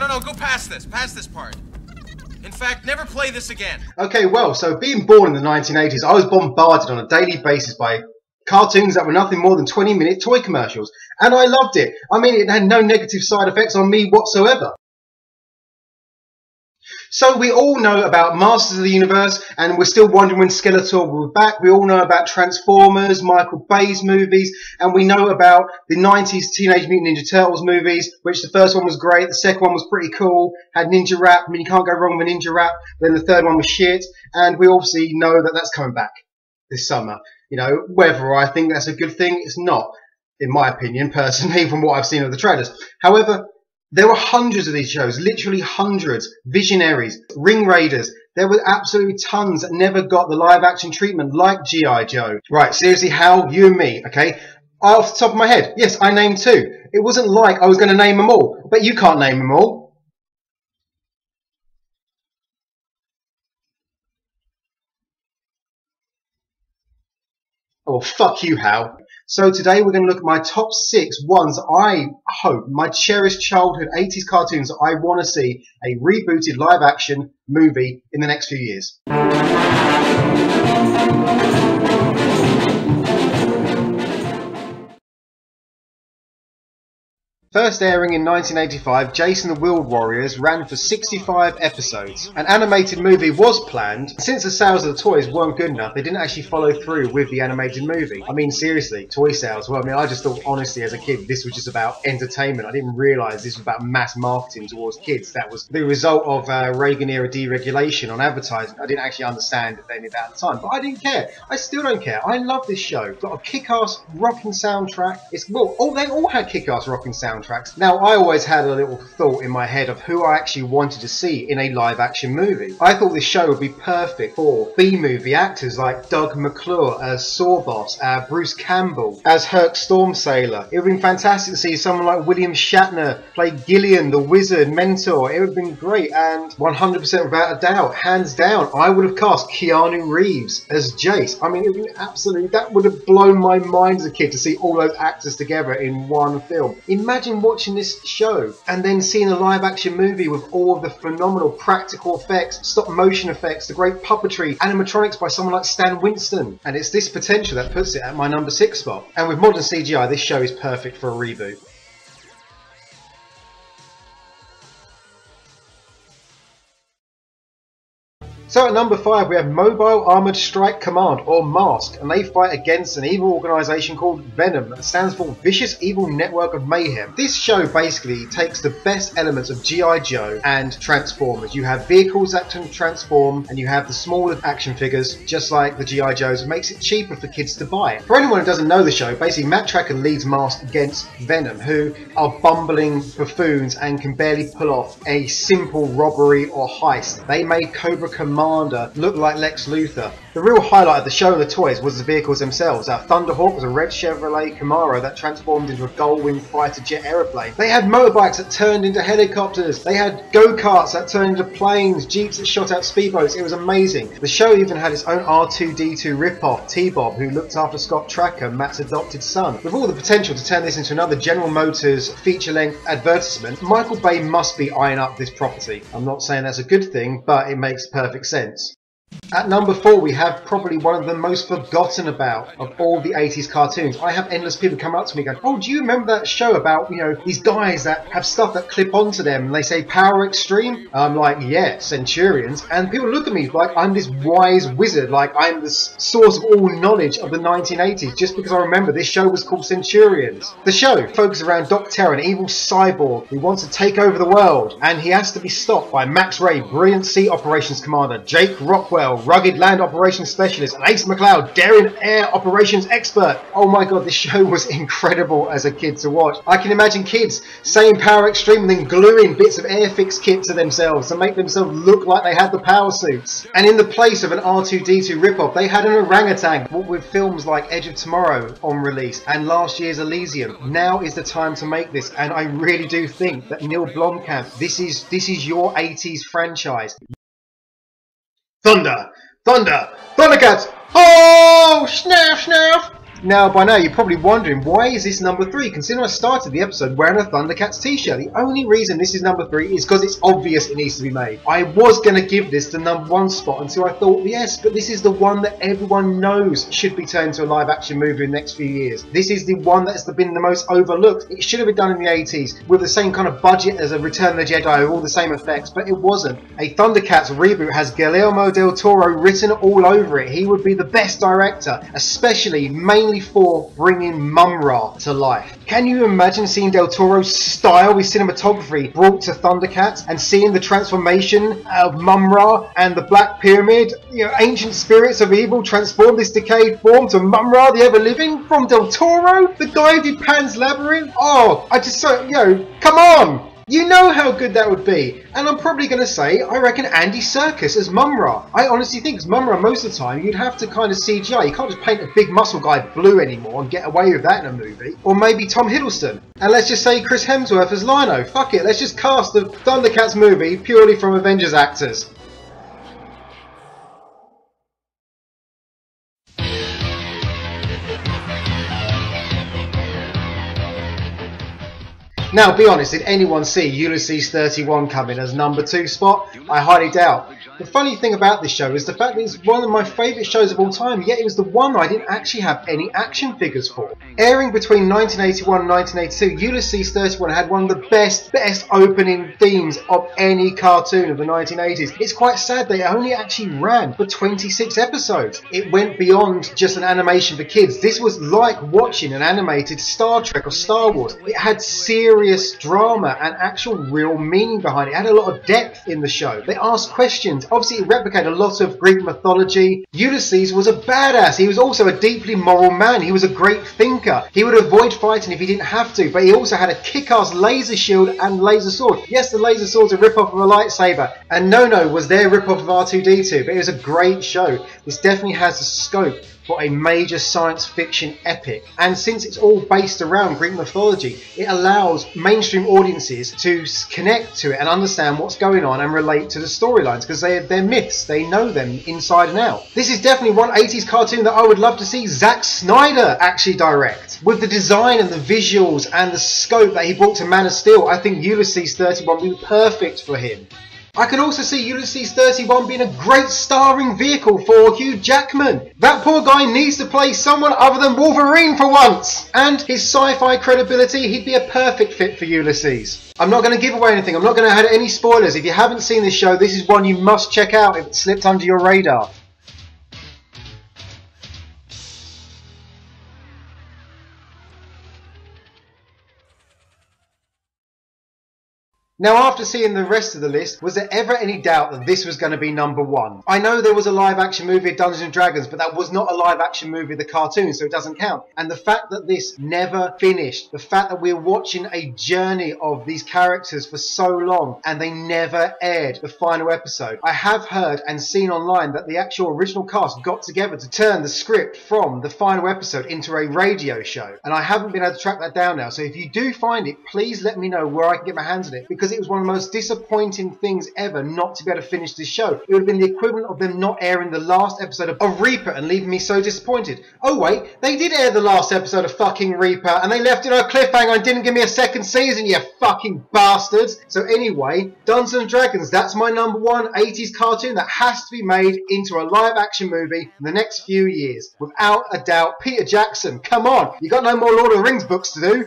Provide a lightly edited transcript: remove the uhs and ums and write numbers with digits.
No, go past this part. In fact, never play this again. Okay, well, so being born in the 1980s, I was bombarded on a daily basis by cartoons that were nothing more than 20-minute toy commercials. And I loved it. I mean, it had no negative side effects on me whatsoever. So we all know about Masters of the Universe, and we're still wondering when Skeletor will be back. We all know about Transformers, Michael Bay's movies, and we know about the 90s Teenage Mutant Ninja Turtles movies, which the first one was great, the second one was pretty cool, had ninja rap. I mean, you can't go wrong with ninja rap. Then the third one was shit, and we obviously know that that's coming back this summer. You know, whether I think that's a good thing, it's not, in my opinion, personally, from what I've seen of the trailers. However, there were hundreds of these shows, literally hundreds. Visionaries, Ring Raiders. There were absolutely tons that never got the live action treatment like G.I. Joe. Right, seriously, Hal, you and me, okay? Off the top of my head, yes, I named 2. It wasn't like I was going to name them all, but you can't name them all. Oh, fuck you, Hal. So today we're going to look at my top 6 ones I hope, my cherished childhood 80s cartoons that I want to see a rebooted live action movie in the next few years. First airing in 1985, Jason the World Warriors ran for 65 episodes. An animated movie was planned. Since the sales of the toys weren't good enough, they didn't actually follow through with the animated movie. I mean, seriously, toy sales. Well, I mean, I just thought, honestly, as a kid, this was just about entertainment. I didn't realise this was about mass marketing towards kids. That was the result of Reagan-era deregulation on advertising. I didn't actually understand any of that at the time, but I didn't care. I still don't care. I love this show. It's got a kick-ass rocking soundtrack. They all had kick-ass rocking soundtracks. Now, I always had a little thought in my head of who I actually wanted to see in a live-action movie. I thought this show would be perfect for B-movie actors like Doug McClure as Sawboss, Bruce Campbell as Herc Stormsailor. It would have been fantastic to see someone like William Shatner play Gillian, the Wizard, Mentor. It would have been great, and 100% without a doubt, hands down, I would have cast Keanu Reeves as Jace. I mean, it would be absolutely, that would have blown my mind as a kid to see all those actors together in one film. Imagine watching this show and then seeing a live action movie with all of the phenomenal practical effects, stop motion effects, the great puppetry, animatronics by someone like Stan Winston. And it's this potential that puts it at my number 6 spot. And with modern CGI, this show is perfect for a reboot. So at number 5 we have Mobile Armoured Strike Command, or M.A.S.K, and they fight against an evil organisation called Venom that stands for Vicious Evil Network of Mayhem. This show basically takes the best elements of G.I. Joe and Transformers. You have vehicles that can transform, and you have the smaller action figures just like the G.I. Joes. It makes it cheaper for kids to buy. For anyone who doesn't know the show, basically Matt Tracker leads M.A.S.K against Venom, who are bumbling buffoons and can barely pull off a simple robbery or heist. They made Cobra Commander look like Lex Luthor. The real highlight of the show and the toys was the vehicles themselves. Our Thunderhawk was a red Chevrolet Camaro that transformed into a Gullwing fighter jet aeroplane. They had motorbikes that turned into helicopters. They had go-karts that turned into planes, jeeps that shot out speedboats. It was amazing. The show even had its own R2-D2 ripoff, T-Bob, who looked after Scott Tracker, Matt's adopted son. With all the potential to turn this into another General Motors feature-length advertisement, Michael Bay must be eyeing up this property. I'm not saying that's a good thing, but it makes perfect sense. At number 4 we have probably one of the most forgotten about of all the 80s cartoons. I have endless people come up to me going, oh, do you remember that show about, you know, these guys that have stuff that clip onto them and they say Power Extreme? I'm like, yeah, Centurions. And people look at me like I'm this wise wizard, like I'm the source of all knowledge of the 1980s, just because I remember this show was called Centurions. The show focuses around Doc Terror, an evil cyborg who wants to take over the world, and he has to be stopped by Max Ray, brilliant sea operations commander, Jake Rockwell, rugged land operations specialist, and Ace McCloud, daring air operations expert. Oh my god, this show was incredible as a kid to watch. I can imagine kids saying Power Extreme and then gluing bits of Airfix kit to themselves to make themselves look like they had the power suits. And in the place of an R2-D2 ripoff, they had an orangutan. With films like Edge of Tomorrow on release and last year's Elysium, now is the time to make this. And I really do think that Neil Blomkamp, this is your 80s franchise. Thundercats! Oh, snap, snap! Now, by now, you're probably wondering, why is this number 3? Considering I started the episode wearing a Thundercats t-shirt. The only reason this is number 3 is because it's obvious it needs to be made. I was going to give this the number 1 spot until I thought, yes, but this is the one that everyone knows should be turned into a live-action movie in the next few years. This is the one that's been the most overlooked. It should have been done in the 80s with the same kind of budget as a Return of the Jedi with all the same effects, but it wasn't. A Thundercats reboot has Guillermo del Toro written all over it. He would be the best director, especially mainly for bringing Mum-Ra to life. Can you imagine seeing Del Toro's style with cinematography brought to Thundercats and seeing the transformation of Mum-Ra and the Black Pyramid, ancient spirits of evil transform this decayed form to Mum-Ra, the ever-living, from Del Toro, the guy who did Pan's Labyrinth? Oh, come on! You know how good that would be. And I'm probably going to say, I reckon Andy Serkis as Mum-Ra. I honestly think as Mum-Ra most of the time, you'd have to kind of CGI. You can't just paint a big muscle guy blue anymore and get away with that in a movie. Or maybe Tom Hiddleston. And let's just say Chris Hemsworth as Lino. Fuck it, let's just cast the Thundercats movie purely from Avengers actors. Now, be honest, did anyone see Ulysses 31 coming as number 2 spot? I highly doubt. The funny thing about this show is the fact that it's one of my favourite shows of all time, yet it was the one I didn't actually have any action figures for. Airing between 1981 and 1982, Ulysses 31 had one of the best opening themes of any cartoon of the 1980s. It's quite sad that it only actually ran for 26 episodes. It went beyond just an animation for kids. This was like watching an animated Star Trek or Star Wars. It had serious drama and actual real meaning behind it. It had a lot of depth in the show. They asked questions. Obviously, it replicated a lot of Greek mythology. Ulysses was a badass. He was also a deeply moral man. He was a great thinker. He would avoid fighting if he didn't have to, but he also had a kick-ass laser shield and laser sword. Yes, the laser sword's a rip-off of a lightsaber, and No was their rip-off of R2-D2, but it was a great show. This definitely has the scope for a major science fiction epic, and since it's all based around Greek mythology, it allows mainstream audiences to connect to it and understand what's going on and relate to the storylines, because they're myths, they know them inside and out. This is definitely one 80s cartoon that I would love to see Zack Snyder actually direct. With the design and the visuals and the scope that he brought to Man of Steel, I think Ulysses 31 would be perfect for him. I can also see Ulysses 31 being a great starring vehicle for Hugh Jackman. That poor guy needs to play someone other than Wolverine for once. And his sci-fi credibility, he'd be a perfect fit for Ulysses. I'm not going to give away anything. I'm not going to add any spoilers. If you haven't seen this show, this is one you must check out if it slipped under your radar. Now, after seeing the rest of the list, was there ever any doubt that this was going to be number 1? I know there was a live-action movie of Dungeons & Dragons, but that was not a live-action movie of the cartoon, so it doesn't count. And the fact that this never finished, the fact that we're watching a journey of these characters for so long, and they never aired the final episode. I have heard and seen online that the actual original cast got together to turn the script from the final episode into a radio show. And I haven't been able to track that down now, so if you do find it, please let me know where I can get my hands on it, because it was one of the most disappointing things ever not to be able to finish this show. It would have been the equivalent of them not airing the last episode of Reaper and leaving me so disappointed. Oh wait, they did air the last episode of fucking Reaper and they left it on a cliffhanger and didn't give me a second season, you fucking bastards. So anyway, Dungeons & Dragons, that's my number 1 80s cartoon that has to be made into a live action movie in the next few years. Without a doubt, Peter Jackson, come on, you got no more Lord of the Rings books to do.